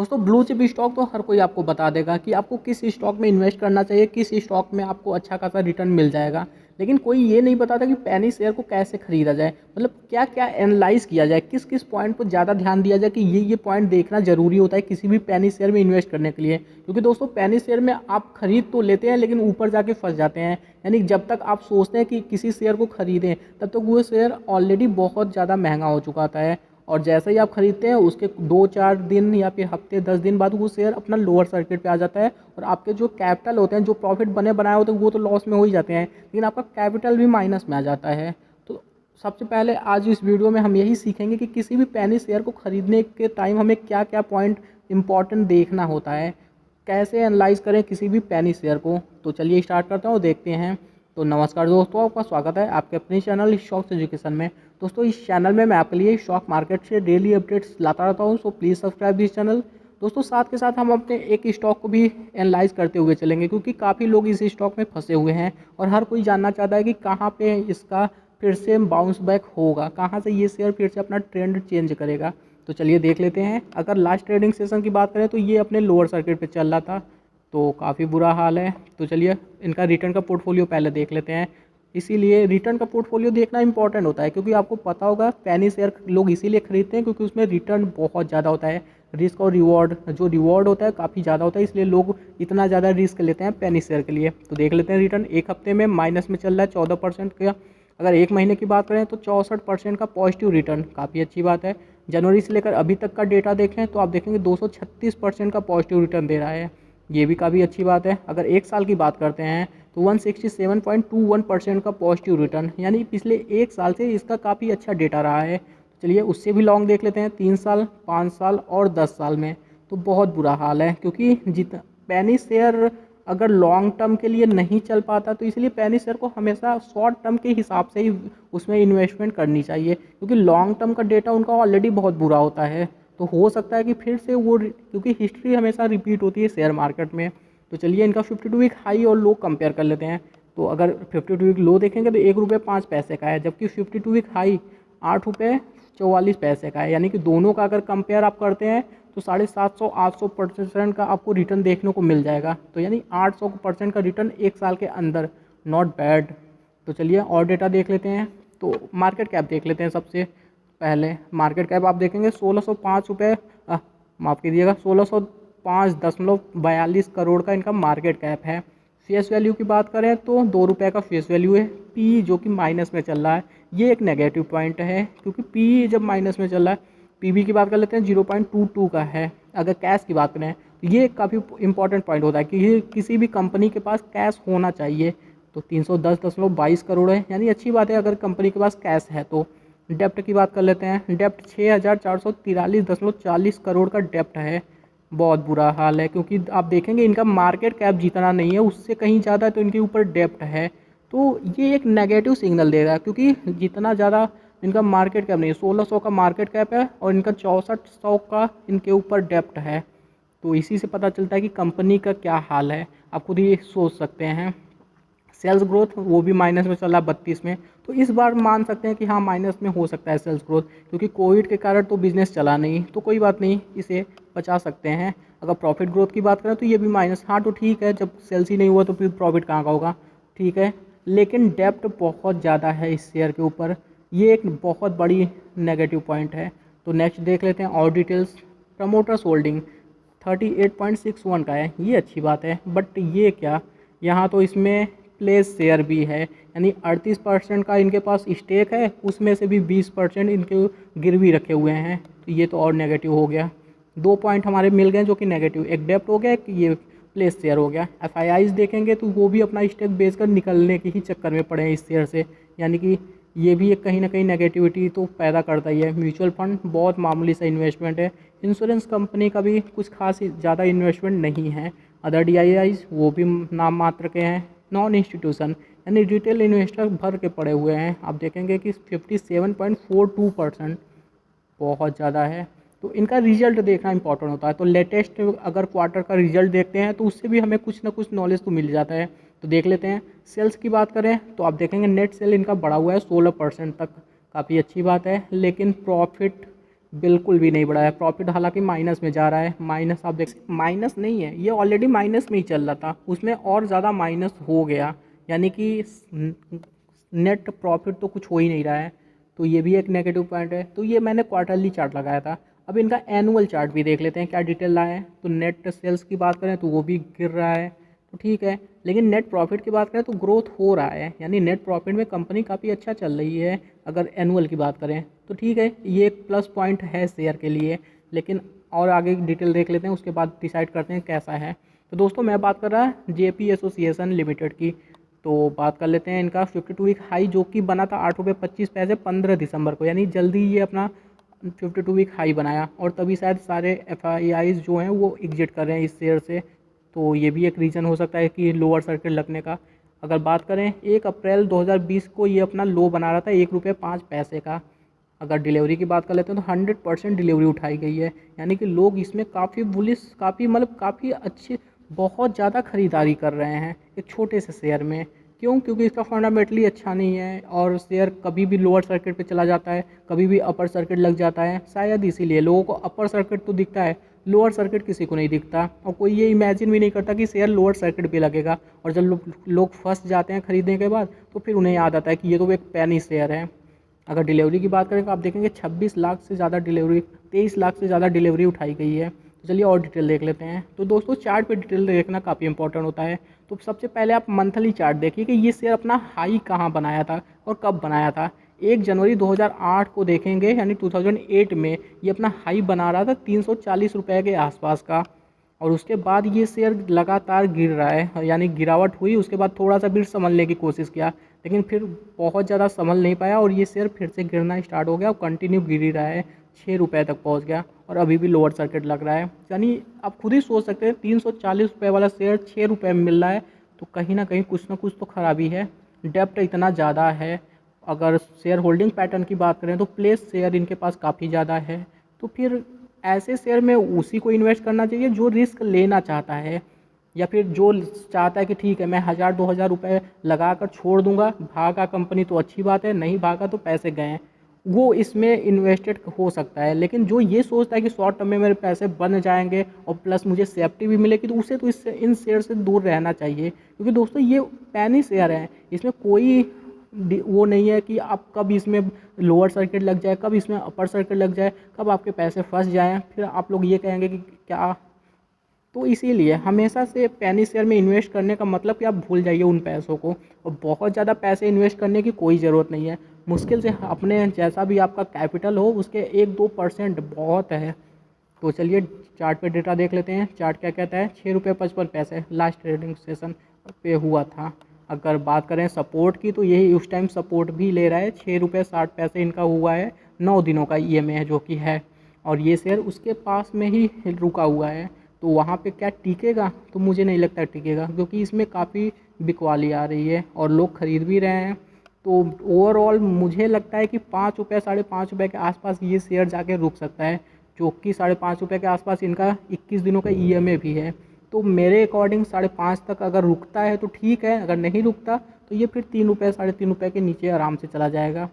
दोस्तों blue chip stock तो हर कोई आपको बता देगा कि आपको किस स्टॉक में इन्वेस्ट करना चाहिए, किस स्टॉक में आपको अच्छा खासा रिटर्न मिल जाएगा। लेकिन कोई ये नहीं बताता कि पेनी शेयर को कैसे खरीदा जाए, मतलब क्या क्या एनालाइज किया जाए, किस किस पॉइंट पर ज़्यादा ध्यान दिया जाए कि ये पॉइंट देखना जरूरी होता है किसी भी पेनी शेयर में इन्वेस्ट करने के लिए। क्योंकि दोस्तों पेनी शेयर में आप खरीद तो लेते हैं लेकिन ऊपर जाके फंस जाते हैं। यानी जब तक आप सोचते हैं कि किसी शेयर को खरीदें तब तक वो शेयर ऑलरेडी बहुत ज़्यादा महंगा हो चुका होता है। और जैसे ही आप खरीदते हैं उसके 2-4 दिन या फिर हफ्ते 10 दिन बाद वो शेयर अपना लोअर सर्किट पे आ जाता है और आपके जो कैपिटल होते हैं, जो प्रॉफिट बने बनाए होते हैं, वो तो लॉस में हो ही जाते हैं, लेकिन आपका कैपिटल भी माइनस में आ जाता है। तो सबसे पहले आज इस वीडियो में हम यही सीखेंगे कि किसी भी पेनी शेयर को खरीदने के टाइम हमें क्या क्या पॉइंट इंपॉर्टेंट देखना होता है, कैसे एनालाइज करें किसी भी पेनी शेयर को। तो चलिए स्टार्ट करते हैं और देखते हैं। तो नमस्कार दोस्तों, आपका स्वागत है आपके अपने चैनल स्टॉक्स एजुकेशन में। दोस्तों इस चैनल में मैं आपके लिए स्टॉक मार्केट से डेली अपडेट्स लाता रहता हूं, so please subscribe this channel. दोस्तों साथ के साथ हम अपने एक स्टॉक को भी एनालाइज करते हुए चलेंगे, क्योंकि काफ़ी लोग इस स्टॉक में फंसे हुए हैं और हर कोई जानना चाहता है कि कहाँ पे इसका फिर से बाउंस बैक होगा, कहाँ से ये शेयर फिर से अपना ट्रेंड चेंज करेगा। तो चलिए देख लेते हैं। अगर लास्ट ट्रेडिंग सेशन की बात करें तो ये अपने लोअर सर्किट पे चल रहा था, तो काफ़ी बुरा हाल है। तो चलिए इनका रिटर्न का पोर्टफोलियो पहले देख लेते हैं। इसीलिए रिटर्न का पोर्टफोलियो देखना इंपॉर्टेंट होता है, क्योंकि आपको पता होगा पेनी शेयर लोग इसीलिए खरीदते हैं क्योंकि उसमें रिटर्न बहुत ज़्यादा होता है। रिस्क और रिवॉर्ड, जो रिवॉर्ड होता है काफ़ी ज़्यादा होता है, इसलिए लोग इतना ज़्यादा रिस्क लेते हैं पेनी शेयर के लिए। तो देख लेते हैं रिटर्न। एक हफ्ते में माइनस में चल रहा है 14% का। अगर एक महीने की बात करें तो 64% का पॉजिटिव रिटर्न, काफ़ी अच्छी बात है। जनवरी से लेकर अभी तक का डेटा देखें तो आप देखेंगे 236% का पॉजिटिव रिटर्न दे रहा है, ये भी काफ़ी अच्छी बात है। अगर एक साल की बात करते हैं तो 167.21% का पॉजिटिव रिटर्न, यानी पिछले एक साल से इसका काफ़ी अच्छा डेटा रहा है। चलिए उससे भी लॉन्ग देख लेते हैं, 3 साल, 5 साल और 10 साल में। तो बहुत बुरा हाल है, क्योंकि जितना पेनी शेयर अगर लॉन्ग टर्म के लिए नहीं चल पाता तो इसलिए पेनी शेयर को हमेशा शॉर्ट टर्म के हिसाब से ही उसमें इन्वेस्टमेंट करनी चाहिए, क्योंकि लॉन्ग टर्म का डेटा उनका ऑलरेडी बहुत बुरा होता है। तो हो सकता है कि फिर से वो, क्योंकि हिस्ट्री हमेशा रिपीट होती है शेयर मार्केट में। तो चलिए इनका 52 वीक हाई और लो कंपेयर कर लेते हैं। तो अगर 52 वीक लो देखेंगे तो ₹1.05 का है, जबकि 52 वीक हाई ₹8.44 का है। यानी कि दोनों का अगर कंपेयर आप करते हैं तो 750-800% का आपको रिटर्न देखने को मिल जाएगा। तो यानी 800% का रिटर्न एक साल के अंदर, नॉट बैड। तो चलिए और डेटा देख लेते हैं। तो मार्केट कैप देख लेते हैं सबसे पहले। मार्केट कैप आप देखेंगे ₹1605, माफ़ कीजिएगा, 1605.42 करोड़ का इनका मार्केट कैप है। फेस वैल्यू की बात करें तो ₹2 का फेस वैल्यू है। पी जो कि माइनस में चल रहा है, ये एक नेगेटिव पॉइंट है, क्योंकि पी जब माइनस में चल रहा है। पीबी की बात कर लेते हैं, 0.22 का है। अगर कैश की बात करें तो ये काफ़ी इंपॉर्टेंट पॉइंट होता है कि किसी भी कंपनी के पास कैश होना चाहिए। तो 310.22 करोड़ है, यानी अच्छी बात है अगर कंपनी के पास कैश है तो। डेप्ट की बात कर लेते हैं। डेप्ट 6,443.40 करोड़ का डेप्ट है। बहुत बुरा हाल है, क्योंकि आप देखेंगे इनका मार्केट कैप जितना नहीं है उससे कहीं ज़्यादा तो इनके ऊपर डेप्ट है। तो ये एक नेगेटिव सिग्नल दे रहा है, क्योंकि जितना ज़्यादा इनका मार्केट कैप नहीं है, 1600 का मार्केट कैप है और इनका 6400 का इनके ऊपर डेप्ट है। तो इसी से पता चलता है कि कंपनी का क्या हाल है, आप खुद ही सोच सकते हैं। सेल्स ग्रोथ वो भी माइनस में चला 32 में। तो इस बार मान सकते हैं कि हाँ माइनस में हो सकता है सेल्स ग्रोथ, क्योंकि कोविड के कारण तो बिजनेस चला नहीं, तो कोई बात नहीं, इसे बचा सकते हैं। अगर प्रॉफिट ग्रोथ की बात करें तो ये भी माइनस, हाँ तो ठीक है, जब सेल्स ही नहीं हुआ तो फिर प्रॉफिट कहाँ का होगा, ठीक है। लेकिन डेप्ट बहुत ज़्यादा है इस शेयर के ऊपर, ये एक बहुत बड़ी नेगेटिव पॉइंट है। तो नेक्स्ट देख लेते हैं और डिटेल्स। प्रमोटर्स होल्डिंग 38.61 का है, ये अच्छी बात है। बट ये क्या, यहाँ तो इसमें प्लेस शेयर भी है, यानी 38% का इनके पास स्टेक है, उसमें से भी 20% इनके गिरवी रखे हुए हैं। तो ये तो और नेगेटिव हो गया। 2 पॉइंट हमारे मिल गए जो कि नेगेटिव, एक डेप्ट हो गया, एक ये प्लेस शेयर हो गया। एफआईआईज देखेंगे तो वो भी अपना स्टेक बेचकर निकलने के ही चक्कर में पड़े हैं इस शेयर से, यानी कि ये भी एक कहीं ना कहीं नेगेटिविटी तो पैदा करता ही है। म्यूचुअल फंड बहुत मामूली सा इन्वेस्टमेंट है। इंश्योरेंस कंपनी का भी कुछ खास ज़्यादा इन्वेस्टमेंट नहीं है। अदर डीआईआईज वो भी नाम मात्र के हैं। नॉन इंस्टीट्यूशन यानी रिटेल इन्वेस्टर भर के पड़े हुए हैं। आप देखेंगे कि 57.42%, बहुत ज़्यादा है। तो इनका रिजल्ट देखना इंपॉर्टेंट होता है। तो लेटेस्ट अगर क्वार्टर का रिजल्ट देखते हैं तो उससे भी हमें कुछ ना कुछ नॉलेज तो मिल जाता है। तो देख लेते हैं। सेल्स की बात करें तो आप देखेंगे नेट सेल इनका बढ़ा हुआ है 16% तक, काफ़ी अच्छी बात है। लेकिन प्रॉफिट बिल्कुल भी नहीं बढ़ा है। प्रॉफिट हालांकि माइनस में जा रहा है, माइनस आप देख, माइनस नहीं है, ये ऑलरेडी माइनस में ही चल रहा था, उसमें और ज़्यादा माइनस हो गया, यानी कि नेट प्रॉफिट तो कुछ हो ही नहीं रहा है। तो ये भी एक नेगेटिव पॉइंट है। तो ये मैंने क्वार्टरली चार्ट लगाया था। अब इनका एनुअल चार्ट भी देख लेते हैं क्या डिटेल लाए हैं। तो नेट सेल्स की बात करें तो वो भी गिर रहा है, तो ठीक है। लेकिन नेट प्रॉफिट की बात करें तो ग्रोथ हो रहा है, यानी नेट प्रॉफिट में कंपनी काफ़ी अच्छा चल रही है अगर एनुअल की बात करें तो, ठीक है। ये एक प्लस पॉइंट है शेयर के लिए। लेकिन और आगे डिटेल देख लेते हैं, उसके बाद डिसाइड करते हैं कैसा है। तो दोस्तों मैं बात कर रहा जेपी एसोसिएशन लिमिटेड की। तो बात कर लेते हैं इनका 52 वीक हाई जो कि बना था 8 रुपये 25 पैसे 15 दिसंबर को, यानी जल्दी ये अपना 52 वीक हाई बनाया, और तभी शायद सारे एफ जो हैं वो एग्जिट कर रहे हैं इस शेयर से। तो ये भी एक रीज़न हो सकता है कि लोअर सर्किट लगने का। अगर बात करें 1 अप्रैल 2020 को ये अपना लो बना रहा था 1 रुपये 5 पैसे का। अगर डिलीवरी की बात कर लेते हैं तो 100% डिलीवरी उठाई गई है, यानी कि लोग इसमें काफ़ी बुलिश, काफ़ी मतलब काफ़ी अच्छे, बहुत ज़्यादा खरीदारी कर रहे हैं एक छोटे से शेयर में। क्यों? क्योंकि इसका फंडामेंटली अच्छा नहीं है और शेयर कभी भी लोअर सर्किट पे चला जाता है, कभी भी अपर सर्किट लग जाता है। शायद इसीलिए लोगों को अपर सर्किट तो दिखता है, लोअर सर्किट किसी को नहीं दिखता, और कोई ये इमेजिन भी नहीं करता कि शेयर लोअर सर्किट पे लगेगा। और जब लोग फंस जाते हैं खरीदने के बाद, तो फिर उन्हें याद आता है कि ये तो एक पेनी शेयर है। अगर डिलीवरी की बात करें तो आप देखेंगे 26 लाख से ज़्यादा डिलीवरी, 23 लाख से ज़्यादा डिलीवरी उठाई गई है। तो चलिए और डिटेल देख लेते हैं। तो दोस्तों चार्ट पे डिटेल देखना काफ़ी इंपॉर्टेंट होता है। तो सबसे पहले आप मंथली चार्ट देखिए कि ये शेयर अपना हाई कहाँ बनाया था और कब बनाया था। 1 जनवरी 2008 को देखेंगे, यानी 2008 में ये अपना हाई बना रहा था 340 रुपये के आसपास का। और उसके बाद ये शेयर लगातार गिर रहा है, यानी गिरावट हुई, उसके बाद थोड़ा सा फिर संभलने की कोशिश किया, लेकिन फिर बहुत ज़्यादा संभल नहीं पाया और ये शेयर फिर से गिरना स्टार्ट हो गया और कंटिन्यू गिर ही रहा है, 6 रुपये तक पहुंच गया और अभी भी लोअर सर्किट लग रहा है। यानी आप खुद ही सोच सकते हैं 340 रुपये वाला शेयर 6 रुपये में मिल रहा है, तो कहीं ना कहीं कुछ ना कुछ तो खराबी है। डेप्ट इतना ज़्यादा है। अगर शेयर होल्डिंग पैटर्न की बात करें तो प्लेस शेयर इनके पास काफ़ी ज़्यादा है। तो फिर ऐसे शेयर में उसी को इन्वेस्ट करना चाहिए जो रिस्क लेना चाहता है, या फिर जो चाहता है कि ठीक है मैं 1000-2000 रुपये लगा कर छोड़ दूंगा, भागा कंपनी तो अच्छी बात है, नहीं भागा तो पैसे गए, वो इसमें इन्वेस्टेड हो सकता है। लेकिन जो ये सोचता है कि शॉर्ट टर्म में मेरे पैसे बन जाएंगे और प्लस मुझे सेफ्टी भी मिलेगी, तो उसे तो इससे इन शेयर से दूर रहना चाहिए, क्योंकि दोस्तों ये पैनी शेयर है, इसमें कोई वो नहीं है कि आप कब इसमें लोअर सर्किट लग जाए, कब इसमें अपर सर्किट लग जाए, कब आपके पैसे फंस जाएं, फिर आप लोग ये कहेंगे कि क्या। तो इसीलिए हमेशा से पेनी शेयर में इन्वेस्ट करने का मतलब कि आप भूल जाइए उन पैसों को, और बहुत ज़्यादा पैसे इन्वेस्ट करने की कोई ज़रूरत नहीं है। मुश्किल से अपने जैसा भी आपका कैपिटल हो उसके 1-2% बहुत है। तो चलिए चार्ट पे डेटा देख लेते हैं। चार्ट क्या कहता है, 6 रुपये 55 पैसे लास्ट ट्रेडिंग सेशन पे हुआ था। अगर बात करें सपोर्ट की तो यही उस टाइम सपोर्ट भी ले रहा है, 6 रुपये 60 पैसे इनका हुआ है, 9 दिनों का EMA है जो कि है, और ये शेयर उसके पास में ही रुका हुआ है। तो वहाँ पे क्या टिकेगा? तो मुझे नहीं लगता टिकेगा, क्योंकि इसमें काफ़ी बिकवाली आ रही है और लोग खरीद भी रहे हैं। तो ओवरऑल मुझे लगता है कि 5 रुपये 5.5 रुपये के आसपास ये शेयर जाके रुक सकता है, जो कि 5.5 रुपये के आसपास इनका 21 दिनों का EMA भी है। तो मेरे अकॉर्डिंग 5.5 तक अगर रुकता है तो ठीक है, अगर नहीं रुकता तो ये फिर 3 रुपये 3.5 रुपये के नीचे आराम से चला जाएगा।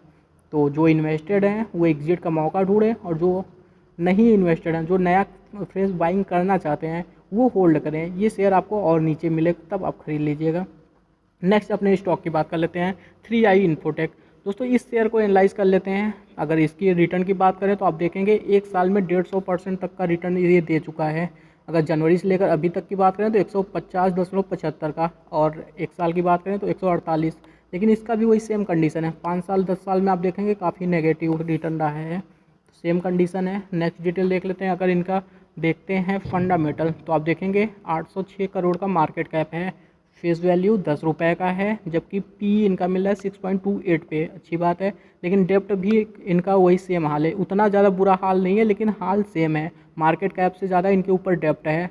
तो जो इन्वेस्टेड हैं वो एग्जिट का मौका ढूंढें, और जो नहीं इन्वेस्टेड हैं, जो नया फ्रेश बाइंग करना चाहते हैं, वो होल्ड करें। ये शेयर आपको और नीचे मिले तब आप खरीद लीजिएगा। नेक्स्ट अपने स्टॉक की बात कर लेते हैं, 3i इन्फोटेक। दोस्तों इस शेयर को एनालाइज कर लेते हैं। अगर इसकी रिटर्न की बात करें तो आप देखेंगे एक साल में 150% तक का रिटर्न ये दे चुका है। अगर जनवरी से लेकर अभी तक की बात करें तो 150.75 का, और एक साल की बात करें तो 148। लेकिन इसका भी वही सेम कंडीशन है, 5 साल 10 साल में आप देखेंगे काफ़ी नेगेटिव रिटर्न रहा है, सेम कंडीशन है। नेक्स्ट डिटेल देख लेते हैं। अगर इनका देखते हैं फंडामेंटल तो आप देखेंगे 806 करोड़ का मार्केट कैप है, फेस वैल्यू 10 रुपये का है, जबकि पी इनका मिल रहा है 6.28 पे, अच्छी बात है। लेकिन डेप्ट भी इनका वही सेम हाल है, उतना ज़्यादा बुरा हाल नहीं है लेकिन हाल सेम है, मार्केट कैप से ज़्यादा इनके ऊपर डेप्ट है।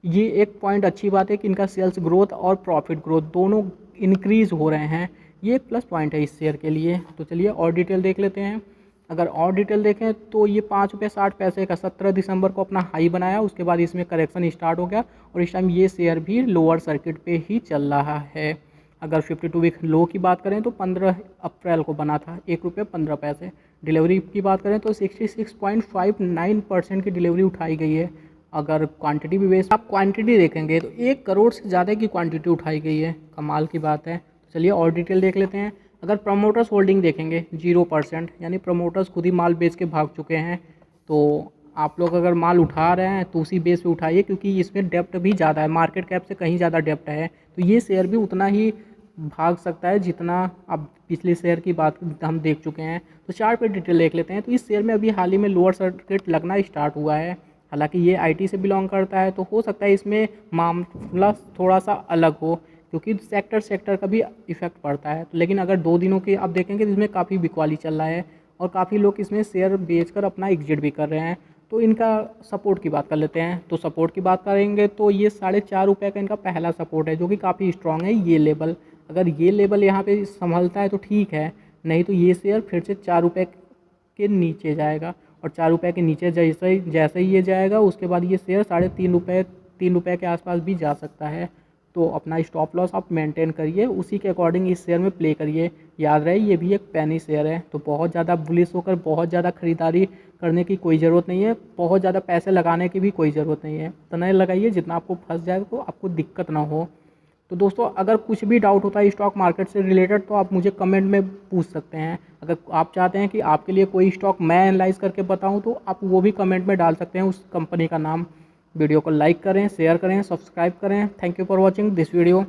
ये एक पॉइंट अच्छी बात है कि इनका सेल्स ग्रोथ और प्रॉफिट ग्रोथ दोनों इंक्रीज हो रहे हैं, ये एक प्लस पॉइंट है इस शेयर के लिए। तो चलिए और डिटेल देख लेते हैं। अगर और डिटेल देखें तो ये 5 रुपये 60 पैसे का 17 दिसंबर को अपना हाई बनाया, उसके बाद इसमें करेक्शन स्टार्ट हो गया और इस टाइम ये शेयर भी लोअर सर्किट पे ही चल रहा है। अगर 52 वीक लो की बात करें तो 15 अप्रैल को बना था, ₹1.15। डिलीवरी की बात करें तो 66.59% की डिलीवरी उठाई गई है। अगर क्वांटिटी भी बेस आप क्वांटिटी देखेंगे तो 1 करोड़ से ज़्यादा की क्वांटिटी उठाई गई है, कमाल की बात है। चलिए और डिटेल देख लेते हैं। अगर प्रमोटर्स होल्डिंग देखेंगे 0%, यानी प्रमोटर्स खुद ही माल बेच के भाग चुके हैं। तो आप लोग अगर माल उठा रहे हैं तो उसी बेस पे उठाइए, क्योंकि इसमें डेप्ट भी ज़्यादा है, मार्केट कैप से कहीं ज़्यादा डेप्ट है। तो ये शेयर भी उतना ही भाग सकता है जितना अब पिछले शेयर की बात हम देख चुके हैं। तो चार्ट पे डिटेल देख लेते हैं। तो इस शेयर में अभी हाल ही में लोअर सर्किट लगना स्टार्ट हुआ है। हालांकि ये आईटी से बिलोंग करता है, तो हो सकता है इसमें मामला थोड़ा सा अलग हो, क्योंकि सेक्टर का भी इफेक्ट पड़ता है। तो लेकिन अगर 2 दिनों की आप देखेंगे तो इसमें काफ़ी बिकवाली चल रहा है और काफ़ी लोग इसमें शेयर बेचकर अपना एग्जिट भी कर रहे हैं। तो इनका सपोर्ट की बात कर लेते हैं। तो सपोर्ट की बात करेंगे तो ये ₹4.5 का इनका पहला सपोर्ट है, जो कि काफ़ी स्ट्रॉन्ग है। ये लेवल, अगर ये लेवल यहाँ पे संभलता है तो ठीक है, नहीं तो ये शेयर फिर से ₹4 के नीचे जाएगा। और ₹4 के नीचे जैसे ही ये जाएगा, उसके बाद ये शेयर ₹3.5 के आसपास भी जा सकता है। तो अपना स्टॉप लॉस आप मेंटेन करिए, उसी के अकॉर्डिंग इस शेयर में प्ले करिए। याद रहे ये भी एक पेनी शेयर है, तो बहुत ज़्यादा बुलिश होकर बहुत ज़्यादा खरीदारी करने की कोई ज़रूरत नहीं है, बहुत ज़्यादा पैसे लगाने की भी कोई ज़रूरत नहीं है। उतना ही लगाइए जितना आपको फंस जाए तो आपको दिक्कत ना हो। तो दोस्तों, अगर कुछ भी डाउट होता है स्टॉक मार्केट से रिलेटेड तो आप मुझे कमेंट में पूछ सकते हैं। अगर आप चाहते हैं कि आपके लिए कोई स्टॉक मैं एनालाइज करके बताऊं तो आप वो भी कमेंट में डाल सकते हैं, उस कंपनी का नाम। वीडियो को लाइक करें, शेयर करें, सब्सक्राइब करें। Thank you for watching this video.